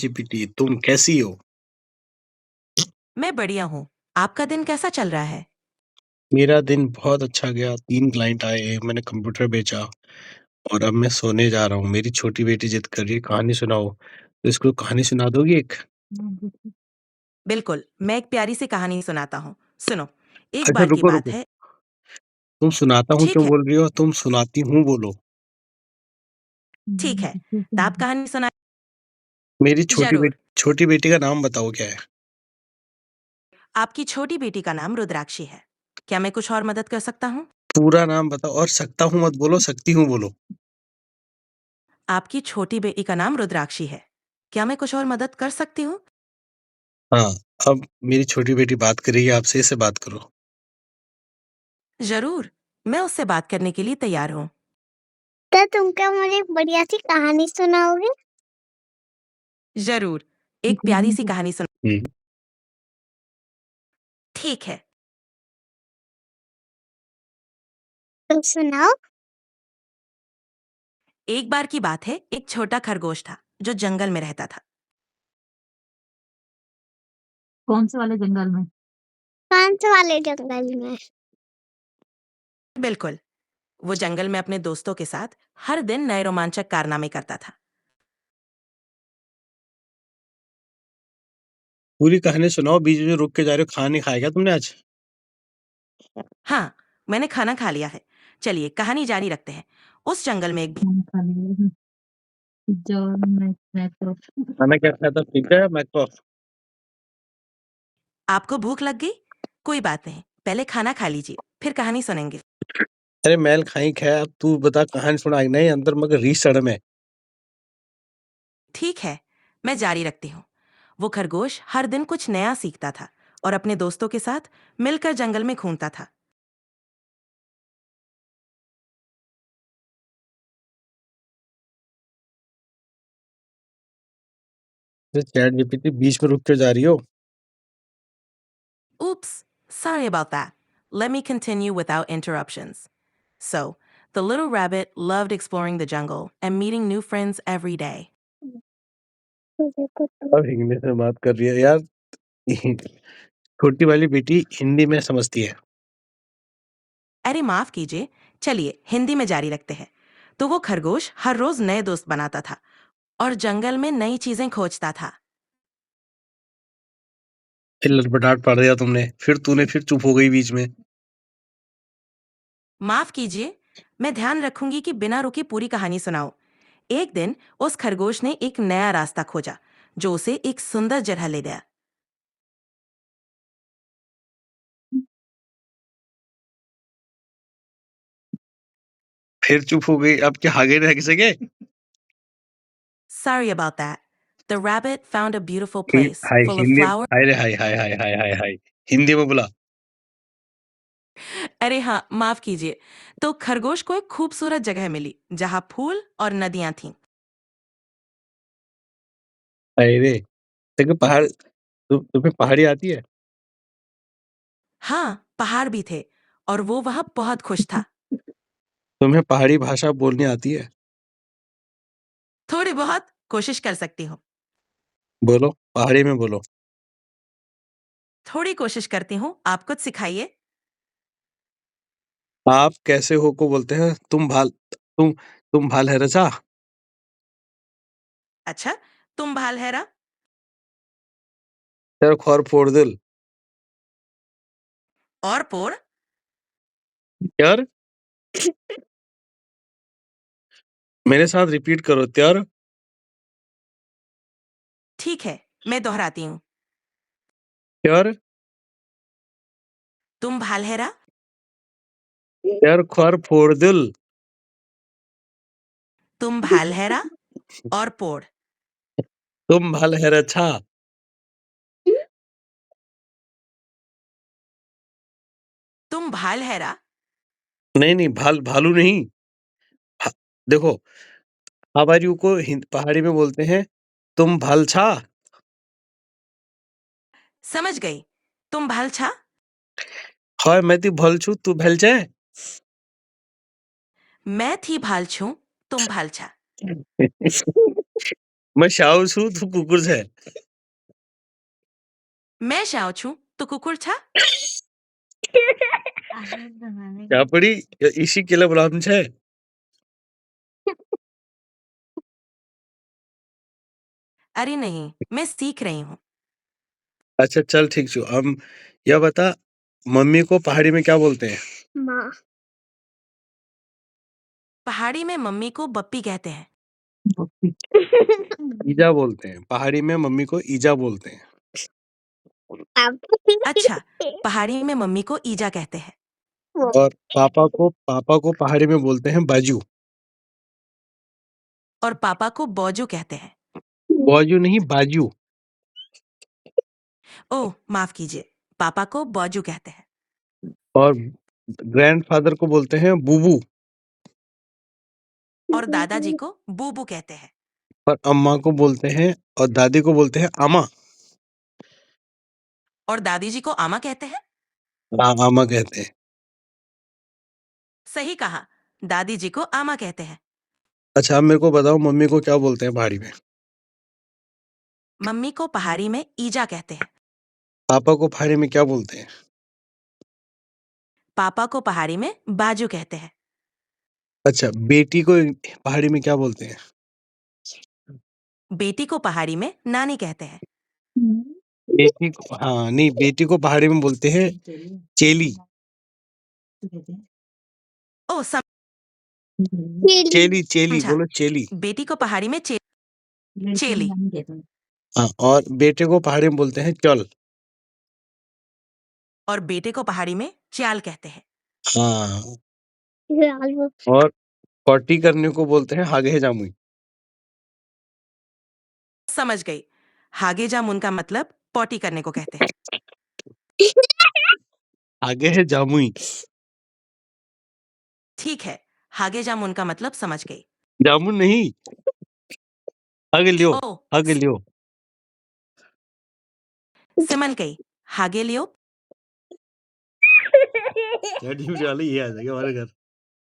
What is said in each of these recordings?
GPT तुम कैसी हो? मैं बढ़िया हूँ। आपका दिन कैसा चल रहा है? मेरा दिन बहुत अच्छा गया। 3 क्लाइंट आए, मैंने कंप्यूटर बेचा और अब मैं सोने जा रहा हूँ। मेरी छोटी बेटी जिद कर रही है कहानी सुनाओ, तो इसको कहानी सुना दोगी एक? बिल्कुल, मैं एक प्यारी सी कहानी सुनाता हूँ। सुनो, एक अच्छा बार की रुको, बात रुको। है। तुम सुनाता हूँ ठीक क्यों है, बोल रही हो? तुम सुनाती हूँ बोलो। ठीक है। तो आप कहानी सुना। मेरी ज़रूर। छोटी बेटी का नाम बताओ क्या है? आपकी छोटी बेटी का नाम रुद्राक्षी है। क्या मैं कुछ और मदद कर सकता हूँ? पूरा नाम बताओ और सकता हूँ मत बोलो, सकती हूँ बोलो। आपकी छोटी बेटी का नाम रुद्राक्षी है। क्या मैं कुछ और मदद कर सकती हूँ? हाँ, अब मेरी छोटी बेटी बात कर रही है आपसे, इससे बात करो। ज़रूर, मैं उससे बात करने के लिए तैयार हूँ। तो तुम क्या मुझे एक बढ़िया सी कहानी सुनाओगे? ज़रूर, एक प्यारी सी कहानी सुन। हुँ। ठीक है। तो सुनाओ। एक बार की बात है, एक छोटा खरगोश था, जो जंगल में रहता था। कौन से वाले जंगल में? कौन से वाले जंगल में? बिल्कुल, वो जंगल में अपने दोस्तों के साथ हर दिन नए रोमांचक कारनामे करता था। पूरी कहानी सुनाओ, बीच में रुक के जा रहे हो। खाना नहीं खाया क्या तुमने आज? हाँ, मैंने खाना खा लिया है। चलिए कहानी जारी रखते हैं। उस जंगल में एक खाना खा लिया। पिज्जा और मैक खाना क्या खाया था? पिज़्ज़ा या मैकडॉनल्ड्स? आपको भूख लग गई? कोई बात नहीं, पहले खाना खा लीजिए, फिर कहानी सुनेंगे। अरे मैल खाई खाया, अब तू बता कहानी सुनाई नहीं अंदर मगर रीसड़ में। ठीक है, मैं जारी रखती हूँ। वो खरगोश हर दिन कुछ नया सीखता था और अपने दोस्तों के साथ मिलकर जंगल में घूमता था। चैट जीपीटी बीच में रुक के जा रही हो। Oops, sorry about that. Let me continue without interruptions. So, the little rabbit loved exploring the jungle and meeting new friends every day. तुझे को तो अब हिंदी में बात कर रही है यार। छोटी वाली बेटी हिंदी में समझती है। अरे माफ कीजिए, चलिए हिंदी में जारी रखते हैं। तो वो खरगोश हर रोज नए दोस्त बनाता था और जंगल में नई चीजें खोजता था। फिर लटपटाट पड़ दिया तुमने, फिर तूने फिर चुप हो गई बीच में। माफ कीजिए, मैं ध्यान रखूंगी कि बिना रुके पूरी कहानी सुनाओ। एक दिन उस खरगोश ने एक नया रास्ता खोजा, जो उसे एक सुंदर जगह ले गया। फिर चुप हो गई, अब क्या आगे रह सके? Sorry about that. The rabbit found a beautiful हि- place hi full of Hindi. flowers. हाय रे हाय हाय हाय हाय हाय हाय हिंदी में बोला। अरे हाँ, माफ कीजिए। तो खरगोश को एक खूबसूरत जगह मिली, जहाँ फूल और नदियां थीं। हाय रे, देखो पहाड़। तुम्हें पहाड़ी आती है? हाँ, पहाड़ भी थे और वो वहाँ बहुत खुश था। तुम्हें पहाड़ी भाषा बोलनी आती है? थोड़ी बहुत कोशिश कर सकती हूँ। बोलो, पहाड़ी में बोलो। थोड़ी कोशिश करती हूँ, आप कुछ सिखाइए। आप कैसे हो को बोलते हैं तुम भाल है रचा। अच्छा, तुम भालहरा। तेरा खौर फोड़ दिल। और पोड़। यार मेरे साथ रिपीट करो त्यार। ठीक है, मैं दोहराती हूँ। यार तुम भालहरा। यार खौर फोड़ दिल। तुम भालहरा और पोड़। तुम भाल है रचा। तुम भालहरा। नहीं नहीं, भालू नहीं। भा- देखो, आबारियों को पहाड़ी में बोलते हैं तुम भालछा। समझ गई। तुम भालछा। हाय मैं ती भलछू तू भलचे। मैं थी भालछू, तुम भालछा। मैं शाओ छू तू कुकुर है। मैं शाओ छू तो कुकुर छा। क्या पड़ी इसी के लिए बुलाम छे। अरे नहीं, मैं सीख रही हूँ। अच्छा चल ठीक छू। अब यह बता मम्मी को पहाड़ी में क्या बोलते हैं? माँ। पहाड़ी में मम्मी को बप्पी कहते हैं। ईजा बोलते हैं। पहाड़ी में मम्मी को ईजा बोलते हैं। अच्छा, पहाड़ी में मम्मी को ईजा कहते हैं। और पापा को पहाड़ी में बोलते हैं बाजू। और पापा को बौजू कहते हैं। बाजू नहीं बाजू। ओह, माफ कीजिए, पापा को बौजू कहते हैं। और ग्रैंडफादर को बोलते हैं बूबू। और दादाजी को बूबू कहते हैं। और अम्मा को बोलते हैं और दादी को बोलते हैं अमा। और दादी जी को आमा कहते हैं। हाँ अमा कहते हैं। सही कहा, दादी जी को आमा कहते हैं। अच्छा अब मेरे को बताओ मम्मी को क्या बोलते हैं पहाड़ी में? मम्मी को पहाड़ी में ईजा कहते हैं। पापा को पहाड़ी में क्या बोलते हैं? पापा को पहाड़ी में बाजू कहते हैं। अच्छा बेटी को पहाड़ी में क्या बोलते हैं? बेटी को पहाड़ी में नानी कहते हैं। बेटी को हाँ नहीं बेटी को पहाड़ी में बोलते हैं चेली। ओह, चेली चेली समझा। बोलो चेली। बेटी को पहाड़ी में चेली। हाँ और बेटे को पहाड़ी में बोलते हैं चल। और बेटे को पहाड़ी में च्याल कहते हैं। हाँ और पॉटी करने को बोलते हैं हागे जामुई। समझ गई, हागे जामुन का मतलब पॉटी करने को कहते हैं। आगे है जामुई। ठीक है, हागे जामुन का मतलब समझ गई। जामुन नहीं आगे लियो। ओह, आगे लियो। सिमन गई, हागे लियो। चैट जीपीटी वाले ये आ जाएगा हमारे घर।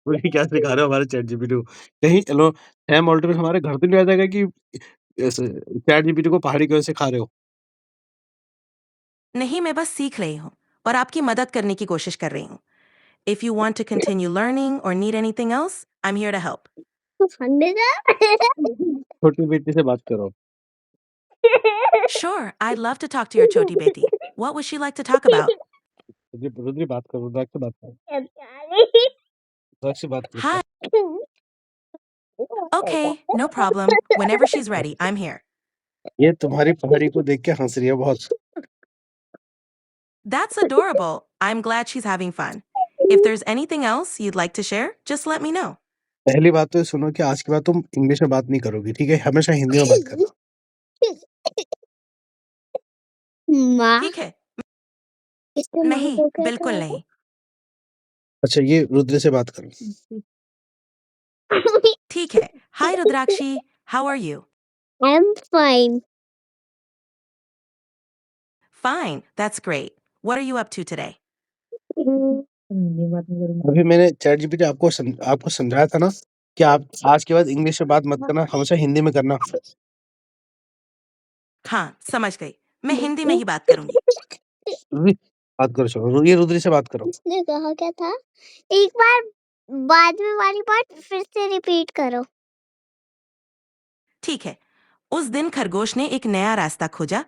बोले क्या सिखा रहे हो हमारे चैट जीपीटी को? कहीं चलो सैम ऑल्टरनेट हमारे घर तो नहीं आ जाएगा कि चैट जीपीटी को पहाड़ी क्यों सिखा रहे हो? नहीं, मैं बस सीख रही हूँ और आपकी मदद करने की कोशिश कर रही हूँ। If you want to continue learning or need anything else, I'm here to help. छोटी बेटी से बात करो। Sure, I'd love to talk to your choti beti. What would she like to talk about? Rudri बात करो। रुद्राक्ष से बात करो। रुद्राक्ष से बात करो। Hi. Okay, no problem. Whenever she's ready, I'm here. ये तुम्हारी पहाड़ी को देख के हंस रही है बहुत। That's adorable. I'm glad she's having fun. If there's anything else you'd like to share, just let me know. पहली बात तो ये सुनो कि आज के बाद तुम इंग्लिश में बात नहीं करोगी ठीक है? हमेशा हिंदी में बात करना। माँ ठीक है, इसके माँ नहीं, को क्या बिल्कुल करेगा? नहीं। अच्छा ये रुद्र से बात करो। ठीक है। Hi Rudrakshi, how are you? I'm fine. Fine, that's great. What are you up to today? अभी मैंने चैट जीपीटी आपको समझाया था ना कि आप आज के बाद इंग्लिश में बात मत करना, हमेशा हिंदी में करना। हाँ, समझ गई। मैं हिंदी में ही बात करूंगी। रुद्री, बात करो चलो। ये रुद्री से बात करो। उसने कहा क्या था? एक बार बाद में वाली बात फिर से रिपीट करो। ठीक है। उस दिन खरगोश ने एक नया रास्ता खोजा।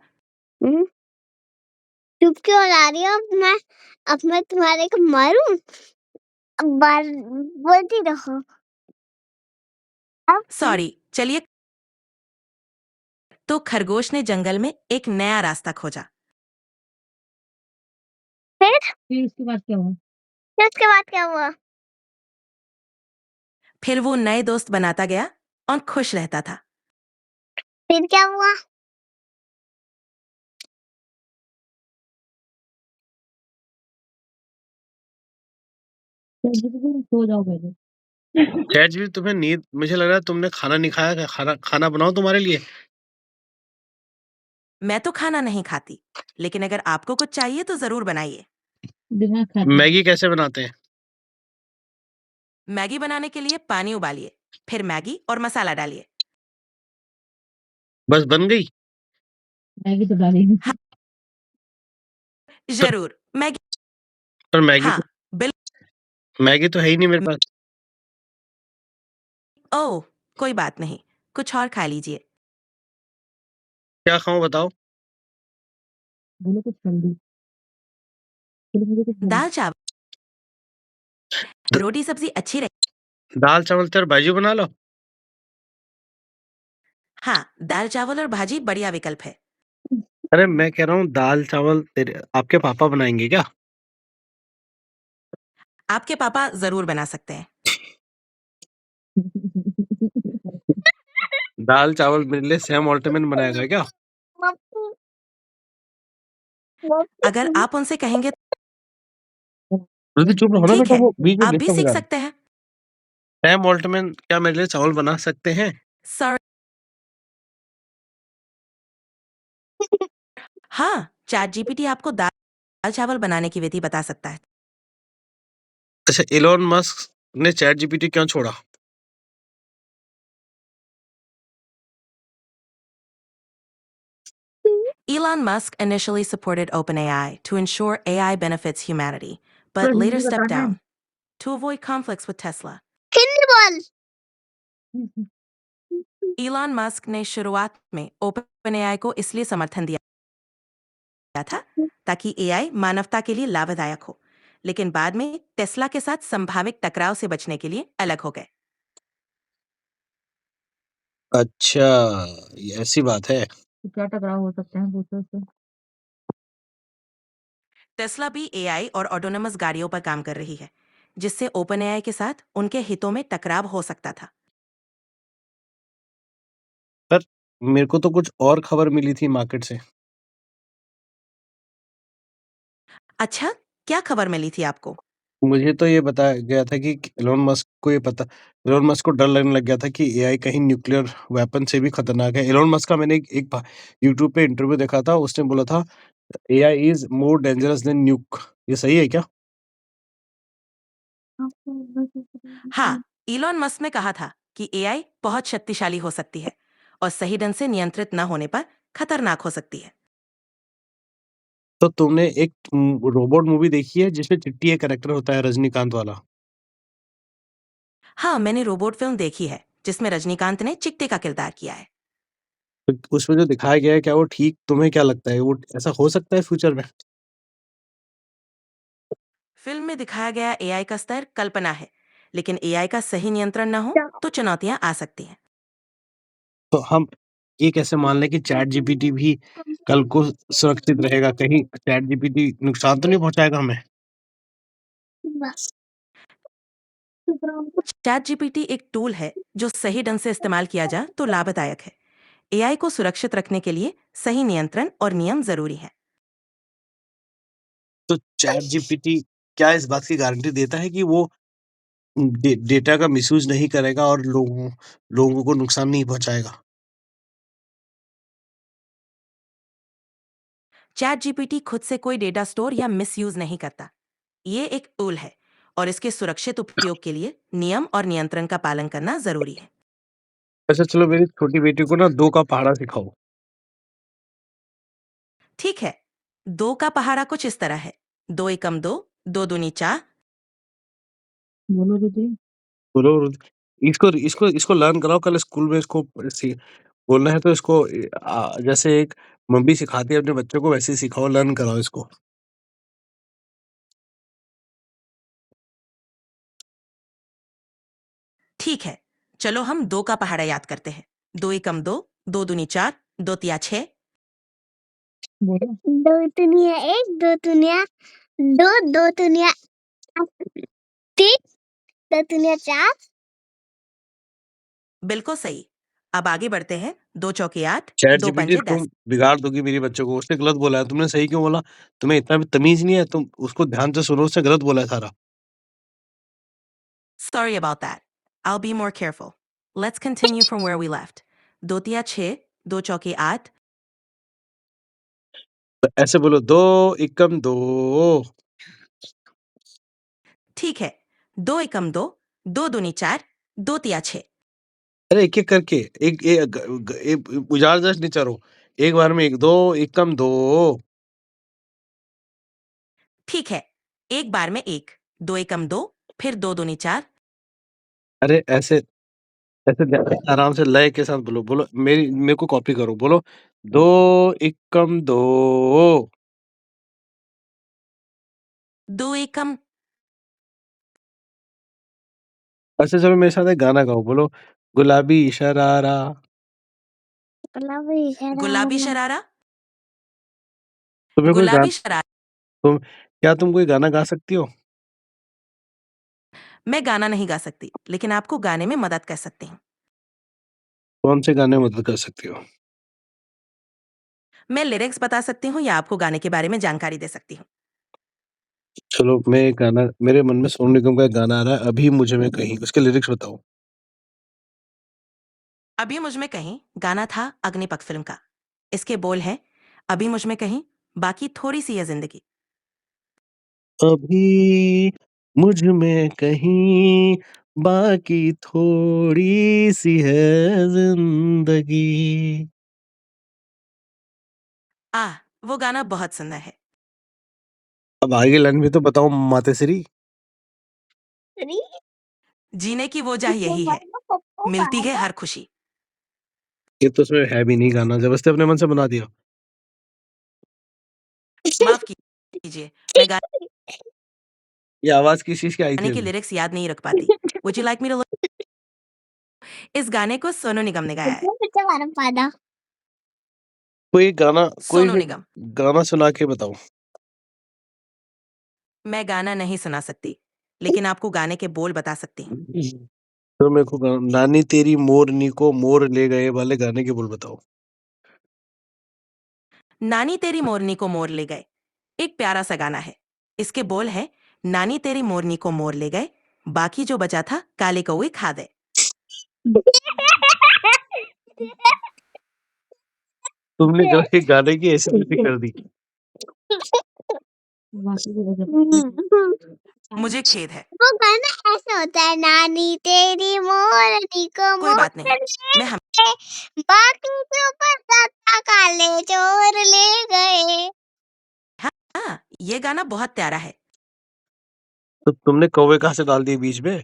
चुप क्यों ला रही हो? अब मैं तुम्हारे को मारूं? अब बार बोलती रहो। अब सॉरी, चलिए। तो खरगोश ने जंगल में एक नया रास्ता खोजा। फिर उसके बाद क्या हुआ? फिर उसके बाद क्या हुआ? फिर वो नए दोस्त बनाता गया और खुश रहता था। फिर क्या हुआ? सो जाओ पहले। चैट जीपीटी तुम्हें नींद, मुझे लग रहा है तुमने खाना नहीं खाया क्या? खाना बनाओ तुम्हारे लिए। मैं तो खाना नहीं खाती, लेकिन अगर आपको कुछ चाहिए तो जरूर बनाइए। दिमाग खाती है। मैगी कैसे बनाते हैं? मैगी बनाने के लिए पानी उबालिए, फिर मैगी और मसाला डालिए। बस बन गई? मैगी तो डालेंगे। हाँ, ज़रूर। मैगी पर मैगी हाँ, तो बिल मैगी तो है ही नहीं मेरे पास। ओह! कोई बात नहीं, कुछ और खा लीजिए। क्या खाऊँ बताओ? बोलो कुछ हेल्दी। बोलो मुझे कुछ हेल्दी। दाल-चावल, द रोटी-सब्ज़ी अच्छी रही दाल-चावल तो यार भाजी बना लो। हाँ, दाल-चावल और भाजी बढ़िया विकल्प है। अरे मैं कह रहा हूँ दाल-चावल तेरे आपके पापा बनाएँगे क्या? आपके पापा ज़रूर बना सकते हैं। दाल-चावल मेरे लिए सैम ऑल्टमैन बनाएगा क्या? मम्मी मम्मी अगर आप उनसे कहेंगे रुचि चुप रहो ना ठीक बेटा है, वो बीच में आप भी डिस्टर्ब हो सीख जा रहा है। सकते हैं। सैम ऑल्टमैन क्या मेरे लिए चावल बना सकते हैं? सॉरी हाँ, चैट जीपीटी आपको दाल-चावल बनाने की विधि बता सकता है। अच्छा इलॉन मस्क ने चैट जीपीटी क्यों छोड़ा? Elon Musk initially supported OpenAI to ensure AI benefits humanity, पूरा but later हिंदी stepped बताना है। down to avoid conflicts with Tesla. Hindi बोल Elon Musk ने शुरुआत में OpenAI को इसलिए समर्थन दिया था ताकि AI मानवता के लिए लाभदायक हो, लेकिन बाद में टेस्ला के साथ संभावित टकराव से बचने के लिए अलग हो गए। अच्छा, ये ऐसी बात है। तो क्या टकराव हो सकते हैं पूछो उससे। टेस्ला भी AI और ऑटोनमस गाड़ियों पर काम कर रही है, जिससे OpenAI के साथ उनके हितों में टकराव हो सकता था। पर मेरे को तो कुछ और खबर मिली थी मार्केट से। अच्छा, क्या खबर मिली थी आपको? मुझे तो ये बताया गया था कि इलॉन मस्क को डर लगने लग गया था कि एआई कहीं न्यूक्लियर वेपन से भी खतरनाक है। इलॉन मस्क का मैंने एक यूट्यूब पे इंटरव्यू देखा था, उसने बोला था AI is more dangerous than न्यूक। ये सही है क्या? हाँ, इलॉन मस्क ने कहा था कि AI बहुत शक्तिशाली हो सकती है और सही ढंग से नियंत्रित न होने पर खतरनाक हो सकती है। तो तुमने एक रोबोट मूवी देखी है जिसमें चिट्टी एक कैरेक्टर होता है रजनीकांत वाला? हाँ, मैंने रोबोट फिल्म देखी है, जिसमें रजनीकांत ने चिट्टे का किरदार किया है। तो उसमें जो दिखाया गया है क्या वो ठीक तुम्हें क्या लगता है वो ऐसा हो सकता है फ्यूचर में? फिल्म में दिखाया गया AI का स्तर कल्पना है, लेकिन AI का सही नियंत्रण न हो तो चुनौतियां आ सकती हैं। तो हम ये कैसे मान लें कि चैट जीपीटी भी कल को सुरक्षित रहेगा? कहीं चैट जीपीटी नुकसान तो नहीं पहुँचाएगा हमें? चैट जीपीटी एक टूल है जो सही ढंग से इस्तेमाल किया जाए तो लाभदायक है। AI को सुरक्षित रखने के लिए सही नियंत्रण और नियम जरूरी है। तो चैट जीपीटी क्या इस बात की गारंटी देता है कि वो डेटा का मिसयूज़ नहीं करेगा और लोगों को नुकसान नहीं पहुँचाएगा? चैट जीपीटी खुद से कोई डेटा स्टोर या मिसयूज नहीं करता। ये एक टूल है और इसके सुरक्षित उपयोग के लिए नियम और नियंत्रण का पालन करना जरूरी है। अच्छा चलो मेरी छोटी बेटी को ना 2 का पहाड़ा सिखाओ। ठीक है, दो का पहाड़ा कुछ इस तरह है: दो एकम दो, दो दूनी चार। बोलो दीदी। बोलो इसको इसको इसको लर्न कराओ कल स्कूल में इसको बोलना है तो इसको जैसे एक मम्मी सिखाती है अपने बच्चों को वैसे ही सिखाओ, लर्न कराओ इसको। ठीक है, चलो हम दो का पहाड़ा याद करते हैं: दो एकम दो, दो दूनी चार, दो तिया छह। बोलो। दो दुनिया एक दो दुनिया दो दो दुनिया तीन दो दुनिया चार बिल्कुल सही। अब आगे बढ़ते हैं: दो चौके आठ, चैट दो जीपीटी पंजे तुम 10। बिगाड़ दोगी मेरे बच्चों को, उसने गलत बोला है, तुमने सही क्यों बोला? तुम्हें इतना भी तमीज़ नहीं है, तुम उसको ध्यान से सुनो, उसने गलत बोला है सारा। Sorry about that. I'll be more careful. Let's continue from where we left. दो तिया छह, दो चौके आठ। तो ऐसे बोलो 2 एकम 2। ठीक है, दो एकम दो, दो दूनी चार, दो तिया छह। अरे एक-एक करके एक ए ग ग ए उजाड़ जस्ट नहीं चरो। एक बार में 1-2 एक कम 2। ठीक है, एक बार में 1, 2 एकम 2, फिर 2 दूनी 4। अरे ऐसे ऐसे आराम से लय के साथ बोलो। बोलो मेरे को कॉपी करो। बोलो 2 एकम 2। 2 एकम अच्छा चलो मेरे साथ एक गाना गाओ। बोलो गुलाबी शरारा। गुलाबी गुलाबी शरारा। शरारा, तुम्हें कोई गा गुलाबी शरारा। तुम कोई गाना गा सकती हो? मैं गाना नहीं गा सकती, लेकिन आपको गाने में मदद कर सकती हूँ। कौन से गाने में मदद कर सकती हो? मैं लिरिक्स बता सकती हूँ या आपको गाने के बारे में जानकारी दे सकती हूँ। चलो मैं एक गाना मेरे मन में सोनू निगम का एक गाना आ रहा है, अभी मुझ में कहीं, उसके लिरिक्स बताओ। अभी मुझ में कहीं गाना था अग्निपथ फिल्म का। इसके बोल हैं, अभी मुझ में कहीं, बाकी थोड़ी सी है जिंदगी। अभी मुझ में कहीं बाकी थोड़ी-सी है ज़िंदगी। आह, वो गाना बहुत सुंदर है। अब आगे लाइन भी तो बताओ मातेश्री। अरे जीने की वो जाह तो यही है, बाबा पप्पू मिलती है पापा। हर खुशी। ये तो उसमें है भी नहीं गाना, ज़बरदस्ती अपने मन से बना दिया। माफ कीजिए, मैं ये आवाज़ किस चीज़ की आई थी गाने के अभी? लिरिक्स याद नहीं रख पाती। Would you like me to इस गाने को सोनू निगम ने गाया है। मुझे मालूम पादा। कोई सोनू भी निगम। गाना सुना के बताओ। मैं गाना नहीं सुना सकती, लेकिन आपको गाने के बोल बता सकती हूँ। तो मेरे को नानी तेरी मोरनी को मोर ले गए वाले गाने के बोल बताओ। नानी तेरी मोरनी को मोर ले गए, एक प्यारा सा गाना है। इसके बोल है, नानी तेरी मोरनी को मोर ले गए, बाकी जो बचा था काले कौवे खा गए। तुमने जो ये गाने की ऐसी गलती कर दी। मुझे खेद है। वो गाना ऐसा होता है, नानी तेरी मोरनी को कोई मोर बात नहीं, मैं हम ले, बाकी जो बचा था काले चोर ले गए। हाँ, ये गाना बहुत प्यारा है। तो तुमने कौवे कहाँ से डाल दिए बीच में?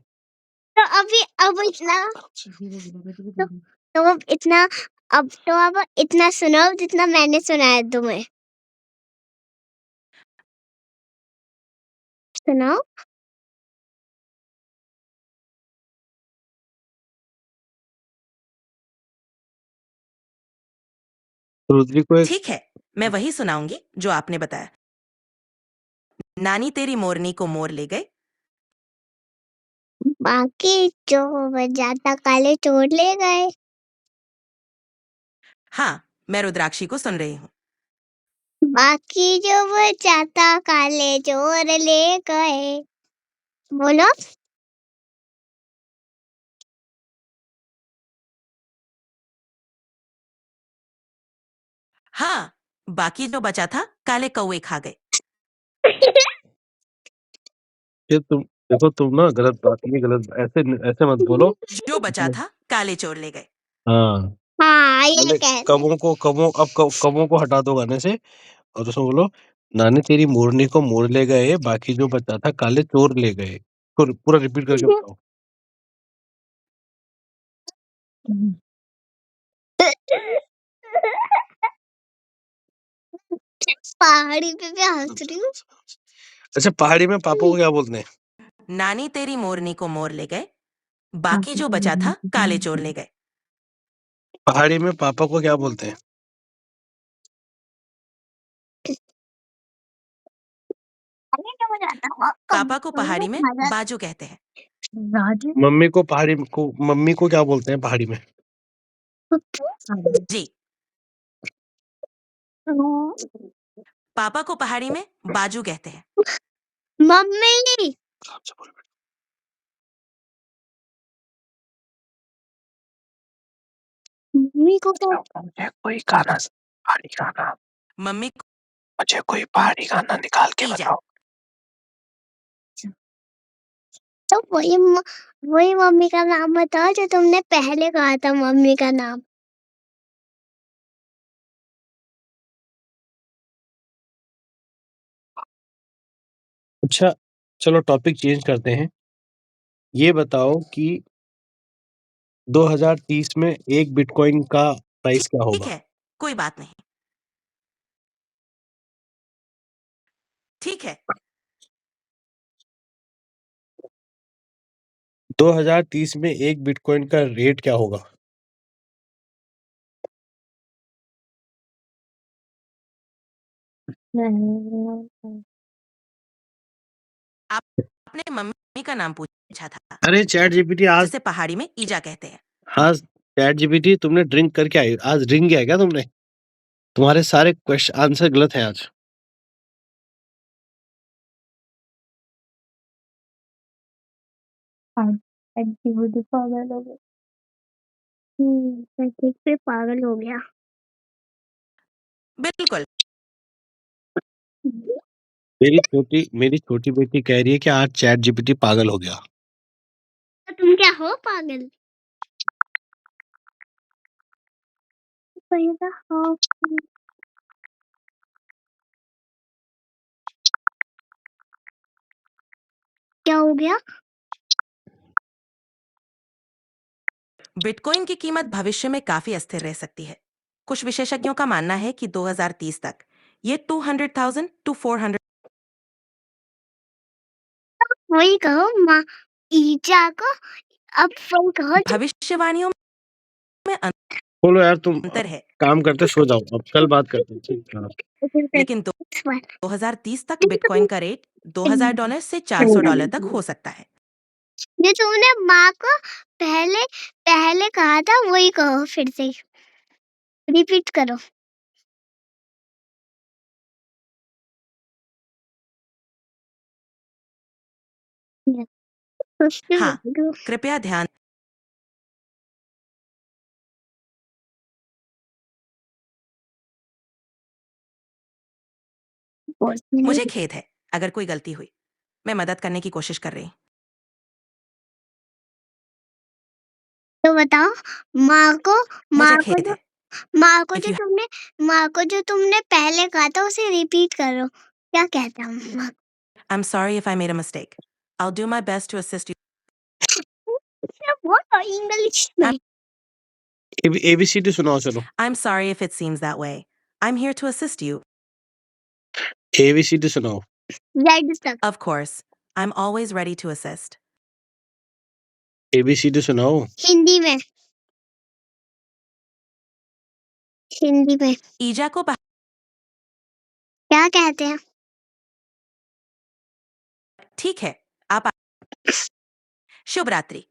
तो अभी अब इतना तो, तो अब इतना अब तो अब इतना सुनो जितना मैंने सुनाया तुम्हें। सुनाओ। रुद्री को एक ठीक है, मैं वही सुनाऊंगी जो आपने बताया। नानी तेरी मोरनी को मोर ले गए, बाकी जो बचा था काले चोर ले गए। हाँ, मैं रुद्राक्षी को सुन रही हूँ। बाकी जो बचा था काले चोर ले गए। बोलो। हाँ, बाकी जो बचा था काले कौवे खा गए। ये तुम देखो तुम ना गलत बात ये गलत ऐसे ऐसे मत बोलो। जो बचा था काले चोर ले गए। हाँ, हाँ ये पहले कहते हैं। कवों को हटा दो गाने से और उसमें बोलो नानी तेरी मोरनी को मोर ले गए, बाकी जो बचा था काले चोर ले गए। पूरा रिपीट करके बताओ। पहाड़ी पे भी हंस रही हूँ। अच्छा पहाड़ी में पापा को क्या बोलते हैं? नानी तेरी मोरनी को मोर ले गए, बाकी जो बचा था काले चोर ले गए। पहाड़ी में पापा को क्या बोलते हैं? अरे जो मुझे आता है, पापा को पहाड़ी में बाजू कहते हैं। राजू मम्मी को क्या बोलते हैं पहाड़ी में? जी, पापा को पहाड़ी में बाजू कहते हैं। मम्मी। मम्मी को क्या मुझे कोई गाना पहाड़ी गाना मम्मी मुझे कोई पहाड़ी गाना निकाल के की जाए। बताओ। तो वही मम्मी का नाम बताओ जो तुमने पहले कहा था मम्मी का नाम। अच्छा, चलो टॉपिक चेंज करते हैं। ये बताओ कि 2030 में 1 बिटकॉइन का प्राइस क्या ठीक होगा? है, कोई बात नहीं। ठीक है, 2030 में 1 बिटकॉइन का रेट क्या होगा? आपने मम्मी का नाम पूछा था, अरे चैट जीपीटी आज जिसे पहाड़ी में ईजा कहते हैं। हाँ, चैट जीपीटी तुमने ड्रिंक करके आई आज ड्रिंक किया क्या तुमने? तुम्हारे सारे क्वेश्चन आंसर गलत हैं आज। एक्टिविटी पागल हो गया। ठीक पे पागल हो गया। बिल्कुल, मेरी छोटी बेटी कह रही है कि आज चैट जीपीटी पागल हो गया। तो तुम क्या हो पागल? पैदा हो क्या हो गया? बिटकॉइन की कीमत भविष्य में काफी अस्थिर रह सकती है। कुछ विशेषज्ञों का मानना है कि 2030 तक ये 200,000 टू 400 वही कहो माँ ईजा को। अब वही कहो जो भविष्यवाणियों में बोलो यार तुम अंतर है, काम करते सो जाओ, अब कल बात करते हैं। ठीक है। लेकिन 2030 तक बिटकॉइन का रेट $2,000 से $400 तक हो सकता है। जो तुमने माँ को पहले पहले कहा था वही कहो फिर से। रिपीट करो। हाँ, कृपया ध्यान। मुझे खेद है अगर कोई गलती हुई। मैं मदद करने की कोशिश कर रही हूँ। तो बताओ माँ को मुझे खेद है। माँ को If जो you तुमने पहले कहा था उसे रिपीट करो। क्या कहता हूँ? I'm sorry if I made a mistake. I'll do my best to assist you. बोलो इंग्लिश में। एबीसीडी सुनाओ चलो। I'm sorry if it seems that way. I'm here to assist you. ABCD सुनाओ। जेड तक। Of course, I'm always ready to assist. ABCD सुनाओ। हिंदी में। हिंदी में ईजा को क्या कहते हैं? ठीक है, आप शुभ रात्रि।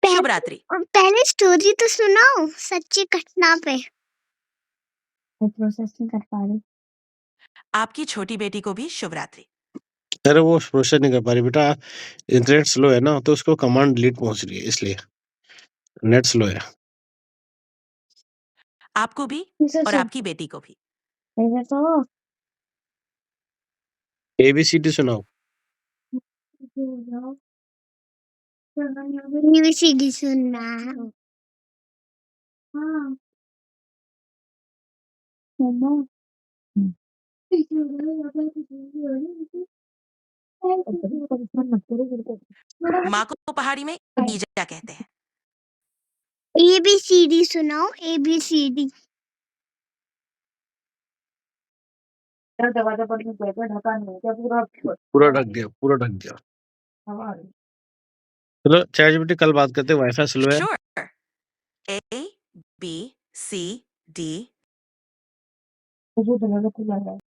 शुभ रात्रि। पहले स्टोरी तो सुनाओ सच्ची घटना पे। प्रोसेसिंग कर पा रही। आपकी छोटी बेटी को भी शुभ रात्रि। अरे वो प्रोसेस नहीं कर पा रही बेटा, इंटरनेट स्लो है ना, तो उसको कमांड डिलीट पहुंच रही है, इसलिए नेट स्लो है। आपको भी और आपकी बेटी को भी। एबीसीडी सुनाओ। एबीसीडी सुनना। हाँ। माँ को पहाड़ी में ईजा कहते हैं। एबीसीडी सुनाओ एबीसीडी। पूरा ढक दिया, पूरा ढक दिया। चलो चैट जीपीटी कल बात करते हैं, वाईफाई स्लो है। Sure. A, B, C, D,